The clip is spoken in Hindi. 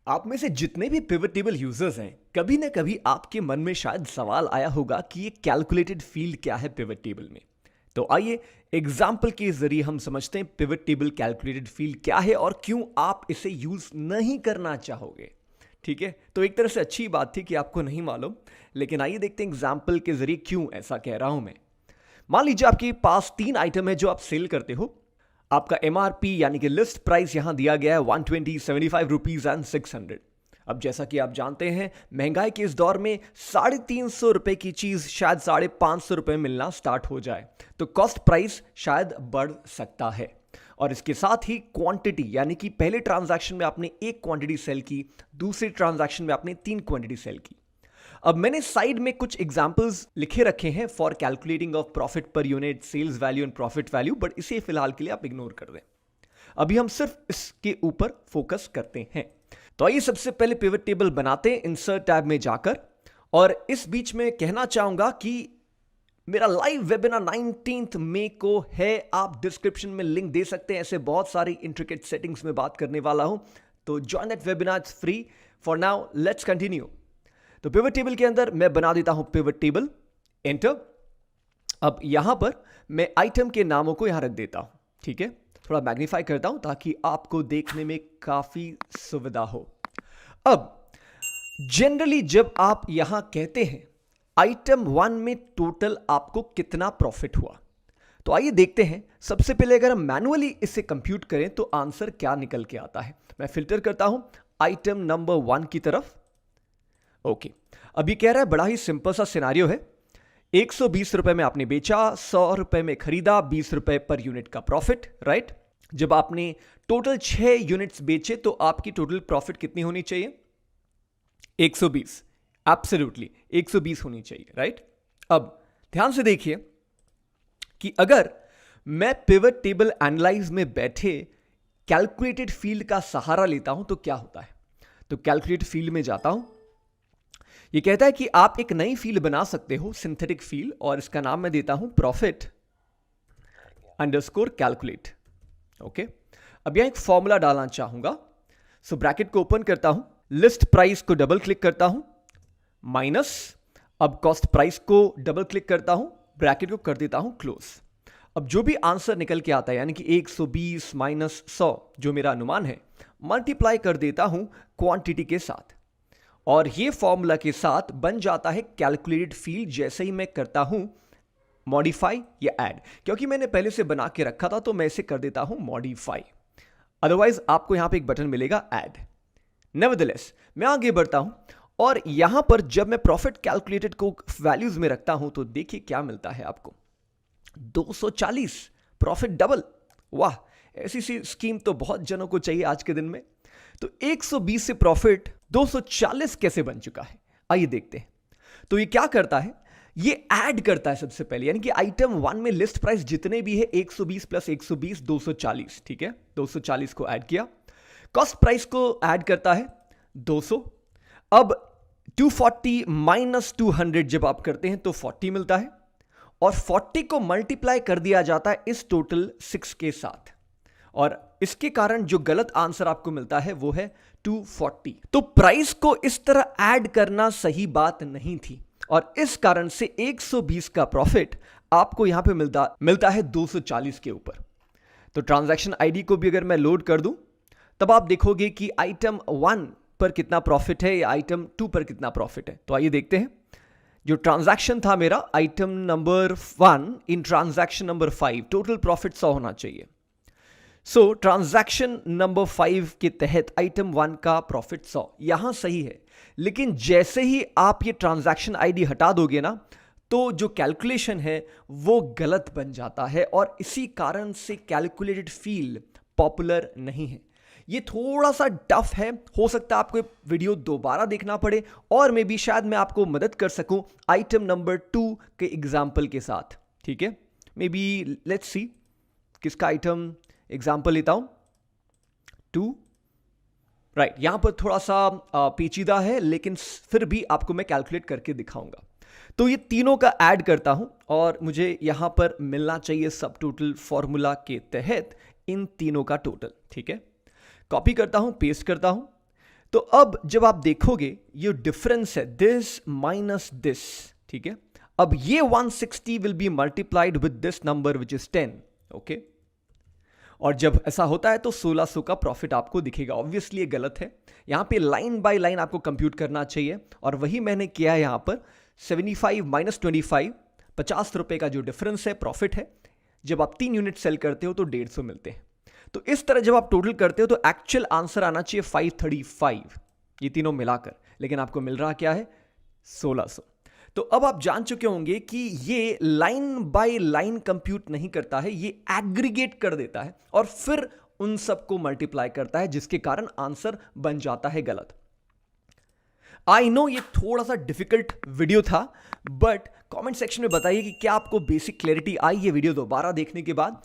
आप में से जितने भी पिवट टेबल यूजर्स हैं, कभी ना कभी आपके मन में शायद सवाल आया होगा कि ये कैलकुलेटेड फील्ड क्या है पिवट टेबल में। तो आइए एग्जाम्पल के जरिए हम समझते हैं पिवट टेबल कैलकुलेटेड फील्ड क्या है और क्यों आप इसे यूज नहीं करना चाहोगे। ठीक है, तो एक तरह से अच्छी बात थी कि आपको नहीं मालूम, लेकिन आइए देखते हैं एग्जाम्पल के जरिए क्यों ऐसा कह रहा हूं मैं। मान लीजिए आपके पास 3 आइटम है जो आप सेल करते हो। आपका एमआरपी यानी कि लिस्ट प्राइस यहां दिया गया है 120, 75 रुपीज एंड 600। अब जैसा कि आप जानते हैं, महंगाई के इस दौर में 350 रुपए की चीज शायद 550 रुपए मिलना स्टार्ट हो जाए, तो कॉस्ट प्राइस शायद बढ़ सकता है। और इसके साथ ही क्वांटिटी, यानी कि पहले ट्रांजैक्शन में आपने एक क्वांटिटी सेल की, दूसरे ट्रांजैक्शन में आपने 3 क्वांटिटी सेल की। अब मैंने साइड में कुछ एग्जांपल्स लिखे रखे हैं for calculating of profit per unit, sales value and profit value, but इसे फिलहाल के लिए आप इग्नोर कर दें। अभी हम सिर्फ इसके ऊपर फोकस करते हैं। तो आइए सबसे पहले पिवट टेबल बनाते हैं इंसर्ट टैब में जाकर। और इस बीच में कहना चाहूंगा कि मेरा लाइव वेबिनार 19 मई को है, आप डिस्क्रिप्शन में लिंक दे सकते हैं। ऐसे बहुत सारी इंट्रिकेट सेटिंग्स में बात करने वाला हूं, तो join that webinar, it's free. For now let's continue. तो पिवट टेबल के अंदर मैं बना देता हूं पिवट टेबल, एंटर। अब यहां पर मैं आइटम के नामों को यहां रख देता हूं। ठीक है, थोड़ा मैग्नीफाई करता हूं ताकि आपको देखने में काफी सुविधा हो। अब जनरली जब आप यहां कहते हैं आइटम 1 में टोटल आपको कितना प्रॉफिट हुआ, तो आइए देखते हैं। सबसे पहले अगर हम मैनुअली इसे कंप्यूट करें तो आंसर क्या निकल के आता है। मैं फिल्टर करता हूं आइटम नंबर 1 की तरफ। ओके, अभी कह रहा है बड़ा ही सिंपल सा सिनारियो है। 120 रुपए में आपने बेचा, 100 रुपए में खरीदा, 20 रुपए पर यूनिट का प्रॉफिट, राइट। जब आपने टोटल 6 यूनिट्स बेचे तो आपकी टोटल प्रॉफिट कितनी होनी चाहिए? 120, एब्सोल्युटली 120 होनी चाहिए, राइट। अब ध्यान से देखिए कि अगर मैं पिवट टेबल एनालाइज में बैठे कैलकुलेटेड फील्ड का सहारा लेता हूं तो क्या होता है। तो कैलकुलेट फील्ड में जाता हूं। ये कहता है कि आप एक नई फील्ड बना सकते हो, सिंथेटिक फील्ड, और इसका नाम मैं देता हूं प्रॉफिट अंडरस्कोर कैलकुलेट। ओके, अब यहां एक फॉर्मूला डालना चाहूंगा। सो ब्रैकेट को ओपन करता हूं, लिस्ट प्राइस को डबल क्लिक करता हूं, माइनस, अब कॉस्ट प्राइस को डबल क्लिक करता हूं, ब्रैकेट को कर देता हूं क्लोज। अब जो भी आंसर निकल के आता है, यानी कि 120 माइनस 100 जो मेरा अनुमान है, मल्टीप्लाई कर देता हूं क्वांटिटी के साथ, और ये फॉर्मूला के साथ बन जाता है कैलकुलेटेड फील्ड। जैसे ही मैं करता हूं मॉडिफाई या ऐड, क्योंकि मैंने पहले से बना के रखा था तो मैं इसे कर देता हूं मॉडिफाई, अदरवाइज आपको यहां पे एक बटन मिलेगा ऐड। नेवरदलेस मैं आगे बढ़ता हूं और यहां पर जब मैं प्रॉफिट कैलकुलेटेड को वैल्यूज में रखता हूं तो देखिए क्या मिलता है आपको, 240 प्रॉफिट डबल। वाह, ऐसी सी स्कीम तो बहुत जनों को चाहिए आज के दिन में। तो 120 से प्रॉफिट 240 कैसे बन चुका है, आइए देखते हैं। तो ये क्या करता है, ये ऐड करता है सबसे पहले, यानी कि आइटम 1 में लिस्ट प्राइस जितने भी है 120 प्लस 120 240, ठीक है, 240 को ऐड किया। कॉस्ट प्राइस को ऐड करता है 200। अब 240 माइनस 200 जब आप करते हैं तो 40 मिलता है, और 40 को मल्टीप्लाई कर दिया जाता है इस टोटल 6 के साथ, और इसके कारण जो गलत आंसर आपको मिलता है वो है 240। तो प्राइस को इस तरह ऐड करना सही बात नहीं थी, और इस कारण से 120 का प्रॉफिट आपको यहां पे मिलता है 240 के ऊपर। तो ट्रांजैक्शन आईडी को भी अगर मैं लोड कर दूं तब आप देखोगे कि आइटम 1 पर कितना प्रॉफिट है या आइटम 2 पर कितना प्रॉफिट है। तो आइए देखते हैं। जो ट्रांजैक्शन था मेरा आइटम नंबर 1 इन ट्रांजैक्शन नंबर 5, टोटल प्रॉफिट 100 होना चाहिए। सो ट्रांजैक्शन नंबर 5 के तहत आइटम 1 का प्रॉफिट 100 यहां सही है, लेकिन जैसे ही आप ये ट्रांजैक्शन आईडी हटा दोगे ना, तो जो कैलकुलेशन है वो गलत बन जाता है, और इसी कारण से कैलकुलेटेड फील्ड पॉपुलर नहीं है। ये थोड़ा सा टफ है, हो सकता है आपको वीडियो दोबारा देखना पड़े, और मे बी शायद मैं आपको मदद कर सकूं आइटम नंबर 2 के एग्जाम्पल के साथ। ठीक है, मे बी लेट्स सी किसका आइटम एग्जाम्पल लेता हूं, 2, राइट। यहां पर थोड़ा सा पेचीदा है, लेकिन फिर भी आपको मैं कैलकुलेट करके दिखाऊंगा। तो ये तीनों का ऐड करता हूं और मुझे यहां पर मिलना चाहिए सब टोटल फॉर्मूला के तहत इन तीनों का टोटल। ठीक है, कॉपी करता हूं, पेस्ट करता हूं। तो अब जब आप देखोगे ये डिफरेंस है दिस माइनस दिस, ठीक है। अब ये 160 will be multiplied with this number which is 10, okay. और जब ऐसा होता है तो 1600 का प्रॉफिट आपको दिखेगा। ऑब्वियसली ये गलत है, यहां पे लाइन बाय लाइन आपको कंप्यूट करना चाहिए, और वही मैंने किया है यहां पर। 75 माइनस 25, 50 रुपए का जो डिफरेंस है प्रॉफिट है। जब आप 3 यूनिट सेल करते हो तो 150 मिलते हैं। तो इस तरह जब आप टोटल करते हो तो एक्चुअल आंसर आना चाहिए 535, ये तीनों मिलाकर, लेकिन आपको मिल रहा क्या है 1600। तो अब आप जान चुके होंगे कि ये लाइन बाय लाइन कंप्यूट नहीं करता है, ये एग्रीगेट कर देता है और फिर उन सबको मल्टीप्लाई करता है, जिसके कारण आंसर बन जाता है गलत। आई नो ये थोड़ा सा डिफिकल्ट वीडियो था, बट कमेंट सेक्शन में बताइए कि क्या आपको बेसिक क्लैरिटी आई ये वीडियो दोबारा देखने के बाद।